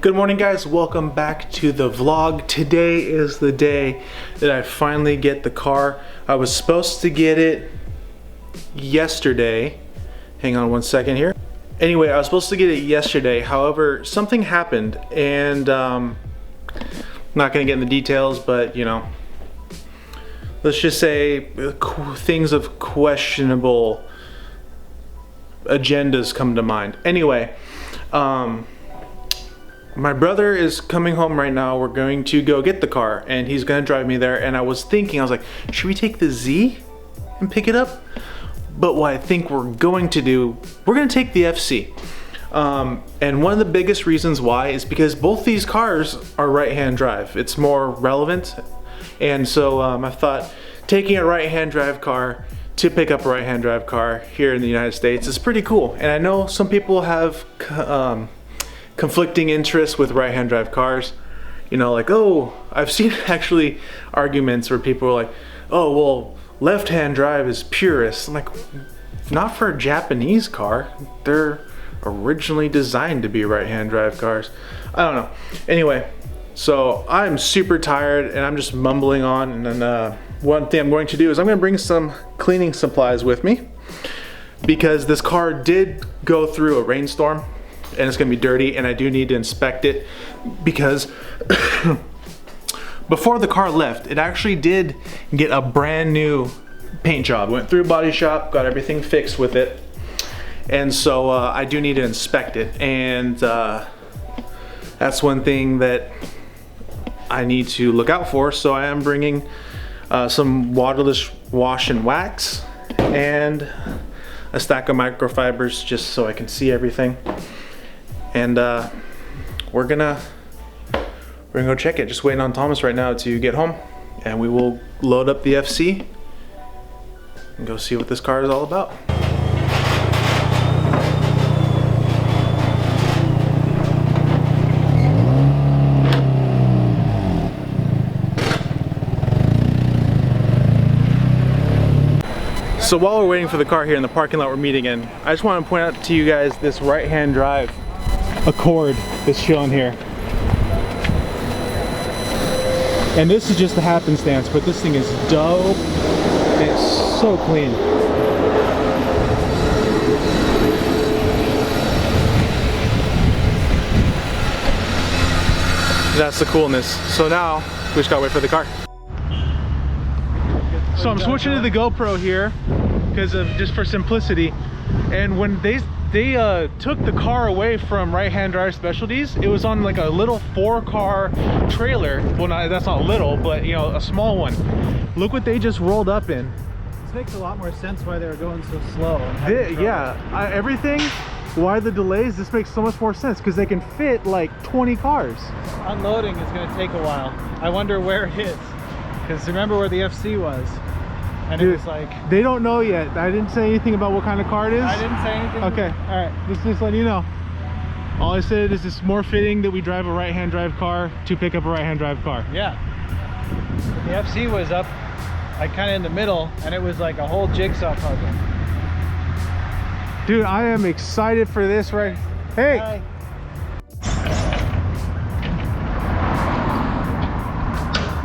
Good morning guys, welcome back to the vlog. Today is the day that I finally get the car. I was supposed to get it yesterday. Hang on one second here. Anyway, I was supposed to get it yesterday. However, something happened and I'm not gonna get into details, but you know, let's just say things of questionable agendas come to mind. Anyway, my brother is coming home right now. We're going to go get the car and he's gonna drive me there. And I was like, should we take the Z and pick it up? But what I think we're going to do, we're gonna take the FC. And one of the biggest reasons why is because both these cars are right-hand drive. It's more relevant. And so I thought taking a right-hand drive car to pick up a right-hand drive car here in the United States is pretty cool. And I know some people have conflicting interests with right-hand drive cars. You know, like, oh, I've seen actually arguments where people are like, oh, well, left-hand drive is purest. I'm like, not for a Japanese car. They're originally designed to be right-hand drive cars. I don't know. Anyway, so I'm super tired and I'm just mumbling on. And then one thing I'm going to do is I'm going to bring some cleaning supplies with me because this car did go through a rainstorm and it's gonna be dirty and I do need to inspect it because before the car left, it actually did get a brand new paint job. Went through a body shop, got everything fixed with it. And so I do need to inspect it. And that's one thing that I need to look out for. So I am bringing some waterless wash and wax and a stack of microfibers just so I can see everything. And we're gonna go check it. Just waiting on Thomas right now to get home, and we will load up the FC and go see what this car is all about. So while we're waiting for the car here in the parking lot we're meeting in, I just want to point out to you guys this right-hand drive Accord that's chilling here. And this is just a happenstance, but this thing is dope. It's so clean. That's the coolness. So now we just gotta wait for the car. So I'm switching to the GoPro here because of just for simplicity. And when they took the car away from right-hand drive specialties, it was on like a little 4-car trailer. Well, that's not little, but you know, a small one. Look what they just rolled up in. This makes a lot more sense why they were going so slow. Everything, why the delays, this makes so much more sense because they can fit like 20 cars. Unloading is going to take a while. I wonder where it is, because remember where the FC was. And dude, it was like, they don't know yet. I didn't say anything about what kind of car it is. I didn't say anything. Okay, all right, just letting you know. All I said is it's more fitting that we drive a right-hand drive car to pick up a right-hand drive car. Yeah. The FC was up like kind of in the middle and it was like a whole jigsaw puzzle. Dude, I am excited for this right. Hey. Hi.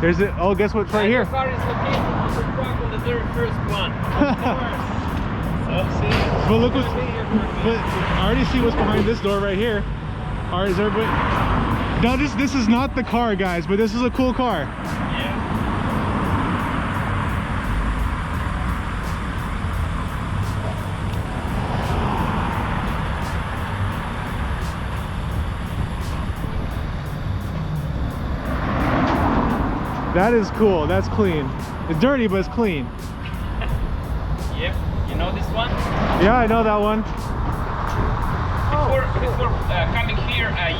There's it. Oh, guess what's right here? Your car is located on the truck on the very first one. Of course. So see. But look what's. But I already see what's behind this door right here. All right, is everybody? No, this is not the car, guys. But this is a cool car. Yeah. That is cool. That's clean. It's dirty, but it's clean. Yep. You know this one? Yeah, I know that one. Before coming here, I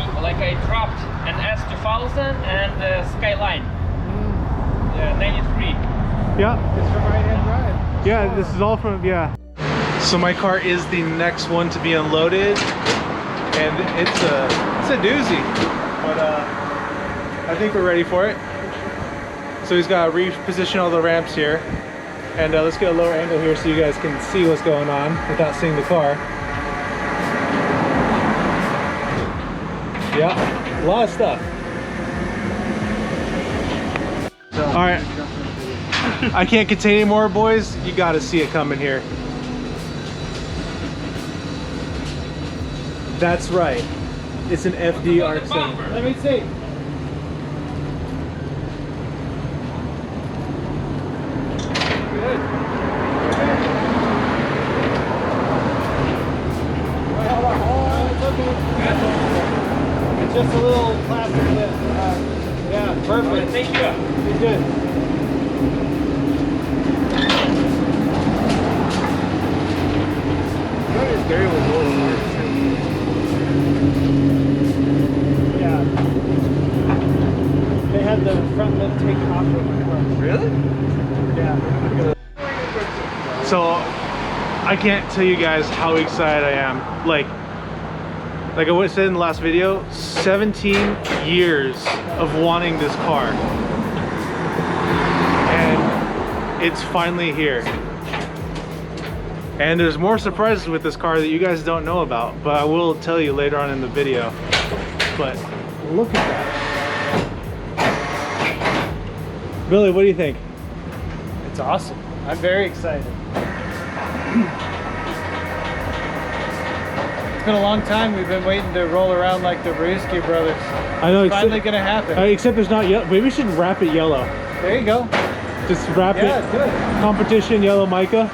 dropped an S2000 and Skyline. 93. Yeah. It's from right-hand drive. Yeah, this is all from, yeah. So my car is the next one to be unloaded, and it's a doozy, but I think we're ready for it. So he's got to reposition all the ramps here, and let's get a lower angle here so you guys can see what's going on without seeing the car. Yeah. A lot of stuff. All right. I can't contain anymore, boys. You got to see it coming here. That's right. It's an FD RX-7. Let me see. Good. It's just a little plastic lip. Yeah, perfect. Thank you. You're good. Yeah. They had the front lip taken off of the front. Really? Yeah. So I can't tell you guys how excited I am. Like I said in the last video, 17 years of wanting this car. And it's finally here. And there's more surprises with this car that you guys don't know about, but I will tell you later on in the video. But look at that. Billy, what do you think? It's awesome. I'm very excited. It's been a long time. We've been waiting to roll around like the Brewski brothers. I know. It's finally gonna happen. Except there's not yellow. Maybe we should wrap it yellow. There you go. Just wrap Yeah, it. good. Competition yellow mica.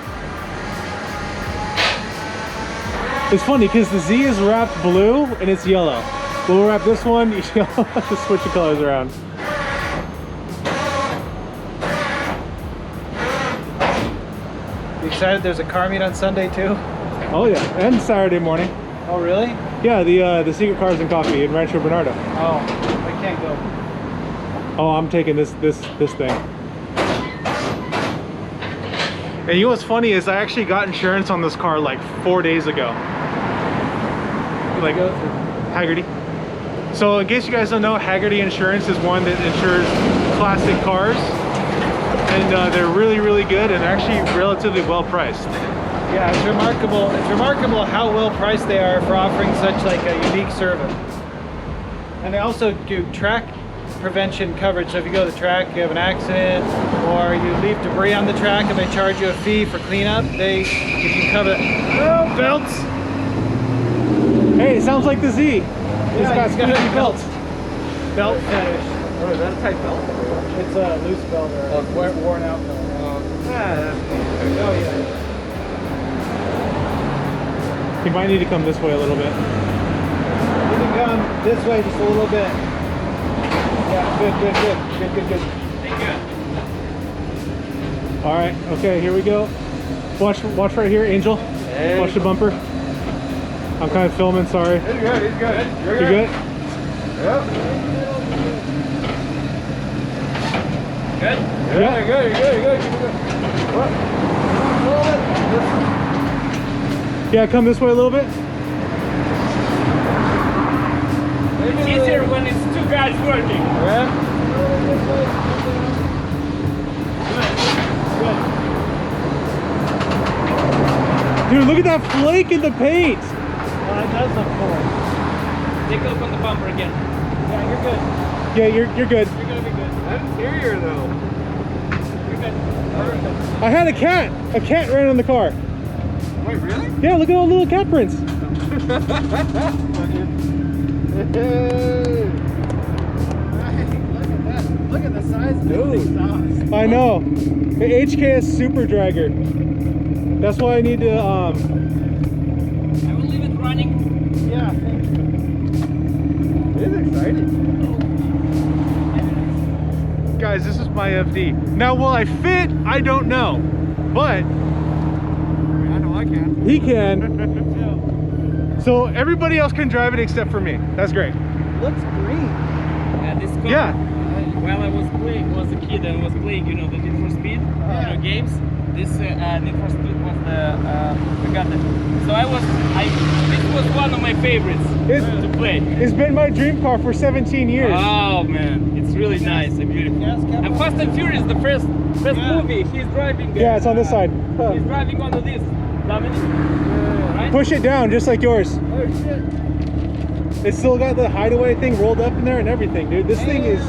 It's funny because the Z is wrapped blue and it's yellow. We'll wrap this one yellow. Just switch the colors around. You excited? There's a car meet on Sunday too. Oh yeah, and Saturday morning. Oh really? Yeah, the Secret Cars and Coffee in Rancho Bernardo. Oh, I can't go. Oh, I'm taking this thing. And you know what's funny is I actually got insurance on this car like 4 days ago. Like Haggerty. So in case you guys don't know, Haggerty Insurance is one that insures classic cars. And they're really, really good and actually relatively well priced. Yeah, it's remarkable. It's remarkable how well priced they are for offering such like a unique service. And they also do track prevention coverage. So if you go to the track, you have an accident, or you leave debris on the track and they charge you a fee for cleanup, you can cover belts. Hey, it sounds like the Z. Yeah, It's got he's got squeaky belts. Belt finish. Oh, is that a tight belt? It's a loose belt or a worn out belt. Yeah. Oh yeah. You might need to come this way a little bit. You can come this way just a little bit. Yeah, good. Thank you. All right, okay, here we go. Watch right here, Angel. Hey. Watch the bumper. I'm kind of filming, sorry. He's good. He's good. You good? Yep. Good? Yeah. You're good. What? Yeah, come this way a little bit. It's easier when it's two guys working. Yeah. Dude, look at that flake in the paint. Well, that does look cool. Take a look on the bumper again. Yeah, you're good. Yeah, you're good. You're gonna be good. That interior though. You're good. Perfect. I had a cat. A cat ran on the car. Wait, really? Yeah, look at all the little cat prints. Look at the size of this exhaust. I know. The HKS Super Dragger. That's why I need to, I will leave it running. Yeah, thank you. It is exciting. guys, this is my FD. Now, will I fit? I don't know. But I know I can. he can. So everybody else can drive it except for me. That's great. Looks green. Yeah, this car. Yeah. While I was a kid and was playing, the Need for Speed, games. This Need for Speed was we got it. So this was one of my favorites to play. It's been my dream car for 17 years. Oh man, it's really nice and beautiful. Yes, And Fast and Furious, the first movie, he's driving. Yeah, it's on this side. He's driving onto this. Dominic, right? Push it down, just like yours. Oh shit. It's still got the hideaway thing rolled up in there and everything, dude. This thing is...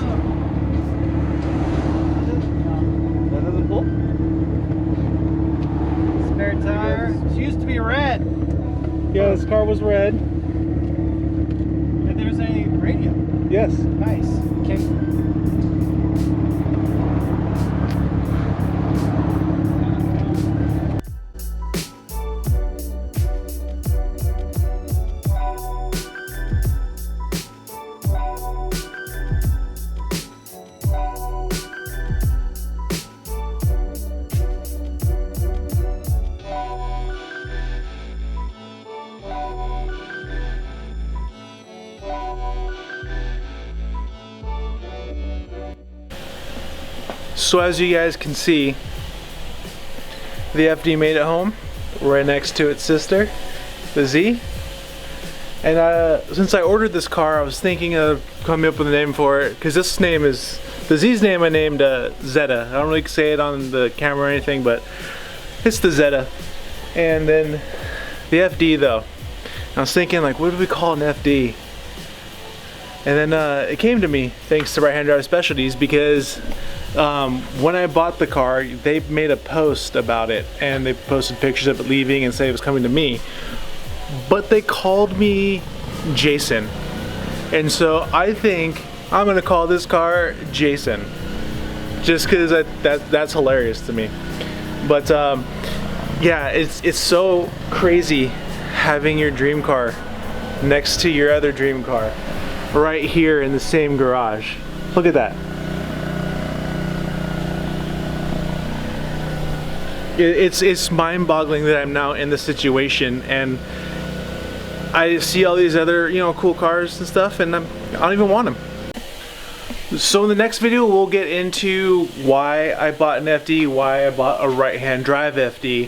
That doesn't pull? Spare tire. She used to be red. Yeah, this car was red. And there's a radio. Yes. Nice. Okay. So as you guys can see, the FD made it home, right next to its sister, the Z. And since I ordered this car, I was thinking of coming up with a name for it, because this name is, the Z's name I named Zeta. I don't really say it on the camera or anything, but it's the Zeta. And then the FD though. I was thinking, like, what do we call an FD? And then it came to me thanks to Right Hand Drive Specialties, because when I bought the car, they made a post about it and they posted pictures of it leaving and say it was coming to me, but they called me Jason, and so I think I'm gonna call this car Jason, just because that's hilarious to me. But yeah, it's so crazy having your dream car next to your other dream car right here in the same garage. Look at that. It's mind-boggling that I'm now in this situation, and I see all these other, you know, cool cars and stuff, and I don't even want them. So in the next video, we'll get into why I bought an FD, why I bought a right-hand drive FD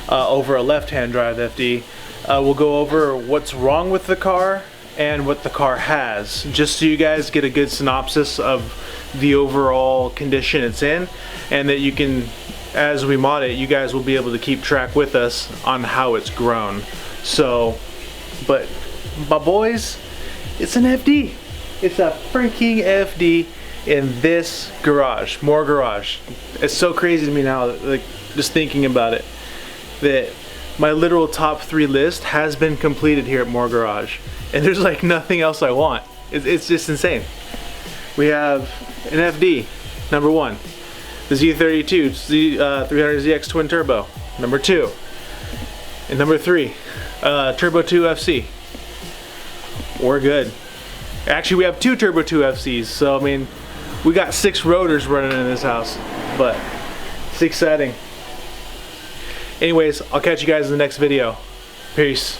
over a left-hand drive FD. We'll go over what's wrong with the car and what the car has, just so you guys get a good synopsis of the overall condition it's in, and that you can, as we mod it, you guys will be able to keep track with us on how it's grown. So, but my boys, it's an FD. It's a freaking FD in this garage, More Garage. It's so crazy to me now, like, just thinking about it, that my literal top 3 list has been completed here at More Garage, and there's like nothing else I want. It's just insane. We have an FD, number 1. The Z32 300ZX Twin Turbo, number 2. And number 3, Turbo 2 FC. We're good. Actually, we have 2 Turbo 2 FCs, so I mean, we got 6 rotors running in this house, but it's exciting. Anyways, I'll catch you guys in the next video. Peace.